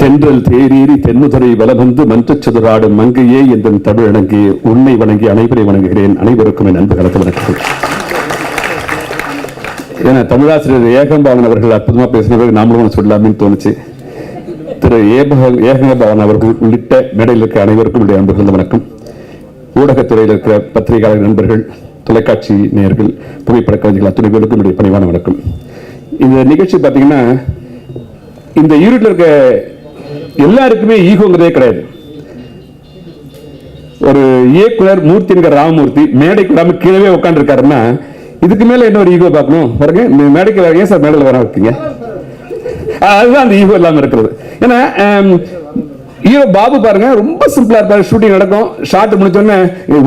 தென்றல் தேரீரி தென்முதரை வலவந்து மன்றச் சதுராடும் மங்கையே என்ற தமிழ் அணங்கி உன்னை வணங்கி அனைவரை வணங்குகிறேன். அனைவருக்கும் என் அன்பு கலந்த வணக்கம். ஏன்னா தமிழாசிரியர் ஏகம்பாவன் அவர்கள் அற்புதமா பேசினவர்கள் நாமளும் சொல்லலாம்னு தோணுச்சு. திரு ஏகம்பாவன் அவர்கள் உள்ளிட்ட மேடையில் இருக்க அனைவருக்கும் என்னுடைய அன்பு கலந்த வணக்கம். ஊடகத்துறையில் இருக்கிற பத்திரிகையாளர் நண்பர்கள், தொலைக்காட்சி நேயர்கள், புகைப்பட கலைஞர்கள் அத்துணை பேருக்கும் என்னுடைய பணிவான வணக்கம். இந்த நிகழ்ச்சி பார்த்தீங்கன்னா இந்த யூனிட்ல இருக்க எல்லாருக்குமே ஈகோங்கிறதே கிடையாது. ஒரு இயக்குனர் மூர்த்தி என்கிற ராமமூர்த்தி மேடைக்கு விடாம கீழே உட்காந்து இருக்காருன்னா இதுக்கு மேல என்ன ஒரு ஈகோ பார்க்கணும் பாருங்க. மேடைக்கு ஏன் சார் மேடையில் வர வைப்பீங்க? அதுதான் அந்த ஈகோ இல்லாம இருக்கிறது. ஏன்னா ஹீரோ பாபு பாருங்க, ரொம்ப சிம்பிளா இருப்பாரு. ஷூட்டிங் நடக்கும், ஷார்ட் முடிச்சோடனே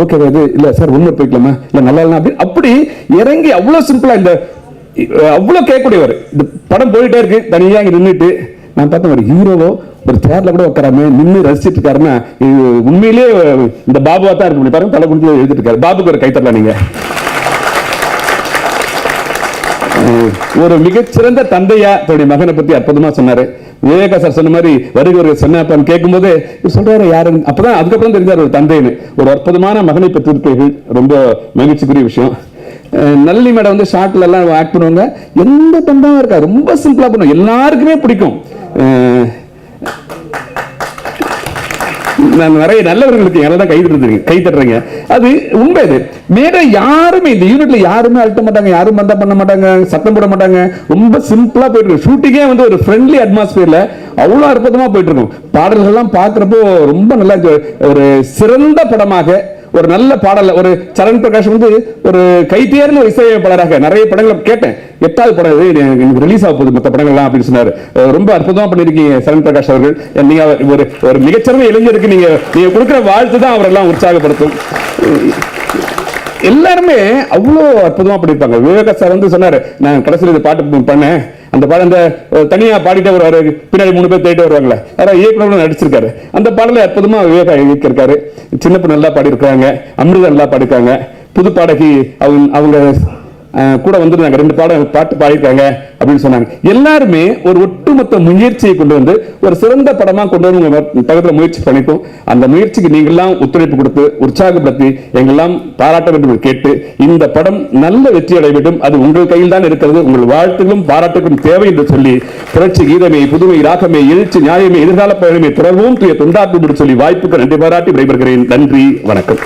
ஓகே இது இல்ல சார் ஒண்ணு போய்க்கலாமா இல்ல நல்லா இல்ல அப்படி இறங்கி அவ்வளவு சிம்பிளா இந்த அவ்வளவு கேட்கக்கூடியவர். இந்த படம் போயிட்டே இருக்கு, தனியா இங்க நின்றுட்டு நான் பார்த்தேன் ஒரு ஹீரோவோ ஒரு சேர்ல கூட உட்காராம நின்று ரசிச்சிட்டு இருக்காருன்னா உண்மையிலேயே இந்த பாபுவா தான் இருக்க முடியும். பாருங்க தலை குடிச்சு எழுதிட்டு இருக்காரு. பாபுக்கு ஒரு கைத்தரலாம் நீங்க. ஒரு மிகச்சிறந்த தந்தையா தன்னுடைய மகனை பத்தி அற்புதமா சொன்னாரு. விவேகா சார் சொன்ன மாதிரி வருகை சொன்னாப்பான்னு கேட்கும் போது சொல்றாரு யாரு, அப்பதான் அதுக்கப்புறம் தெரிஞ்சார் ஒரு தந்தைன்னு. ஒரு அற்புதமான மகனை பெற்றிருக்கீர்கள், ரொம்ப மகிழ்ச்சிக்குரிய விஷயம். நல்லி மேடம் வந்து ஷார்ட்ல எல்லாம் ஆக்ட் பண்ணுவாங்க, எந்த தந்தாவும் இருக்கா, ரொம்ப சிம்பிளா பண்ணுவோம், எல்லாருக்குமே பிடிக்கும். நான் நிறைய நல்லவர்களுக்கு எல்லாம் கை தட்டுறீங்க, அது உண்மை. இது மேல யாருமே இந்த யூனிட்ல யாருமே அழுத்த மாட்டாங்க, யாரும் வந்தா பண்ண மாட்டாங்க, சத்தம் போட மாட்டாங்க. ரொம்ப சிம்பிளா போயிட்டு இருக்கு. ஷூட்டிங்கே வந்து ஒரு ஃப்ரெண்ட்லி அட்மாஸ்பியர்ல அவ்வளவு அற்புதமா போயிட்டு இருக்கும். பாடல்கள் எல்லாம் பாக்குறப்போ ரொம்ப நல்லா ஒரு சிறந்த படமாக ஒரு நல்ல பாடல ஒரு சரண் பிரகாஷ் வந்து ஒரு கைத்தேர்ந்த ஒரு இசையமைப்பாளராக நிறைய படங்களை கேட்டேன். 8வது படம் ரிலீஸ் ஆக போகுது மற்ற படங்கள்லாம் அப்படின்னு சொன்னாரு. ரொம்ப அற்புதமா பண்ணிருக்கீங்க சரண் பிரகாஷ் அவர்கள். நீங்க ஒரு மிகச்சிறந்த இளைஞருக்கு நீங்க கொடுக்கிற வாழ்த்து தான் அவரெல்லாம் உற்சாகப்படுத்தும். எல்லாருமே அவ்வளோ அற்புதமா பண்ணிருப்பாங்க. விவேகா சார் வந்து சொன்னாரு, நான் கடைசியில் இது பாட்டு பண்ணேன், அந்த பாடம் இந்த தனியா பாடிட்டே வருவாரு, பின்னாடி 3 பேர் தேடிட்டு வருவாங்களே, அதான் இயக்குனர் நடிச்சிருக்காரு. அந்த பாடலை அற்புதமா விவேகா இயக்கியிருக்காரு. சின்ன பொண்ணு நல்லா பாடியிருக்காங்க, அமிர்தா நல்லா பாடிருக்காங்க, புது பாடகி அவங்க கூட வந்து 2 பாட்டு பாடிருக்காங்க அப்படின்னு சொன்னாங்க. எல்லாருமே ஒரு ஒட்டுமொத்த முயற்சியை கொண்டு வந்து ஒரு சிறந்த படமா கொண்டு வந்து பக்கத்துல முயற்சி பண்ணிட்டோம். அந்த முயற்சிக்கு நீங்கள்லாம் ஒத்துழைப்பு கொடுத்து உற்சாகப்படுத்தி எங்கெல்லாம் பாராட்ட வேண்டும் கேட்டு இந்த படம் நல்ல வெற்றி அடைய வேண்டும். அது உங்கள் கையில் தான் இருக்கிறது. உங்கள் வாழ்த்துகளும் பாராட்டுகளும் தேவை என்று சொல்லி புரட்சி கீதமே, புதுமை ராகமே, எழுச்சி நியாயமே, எதிர்கால பயணமே தொடர்வோம் துய தொண்டாற்றும் சொல்லி வாய்ப்புக்கு நன்றி பாராட்டி விடைபெறுகிறேன். நன்றி, வணக்கம்.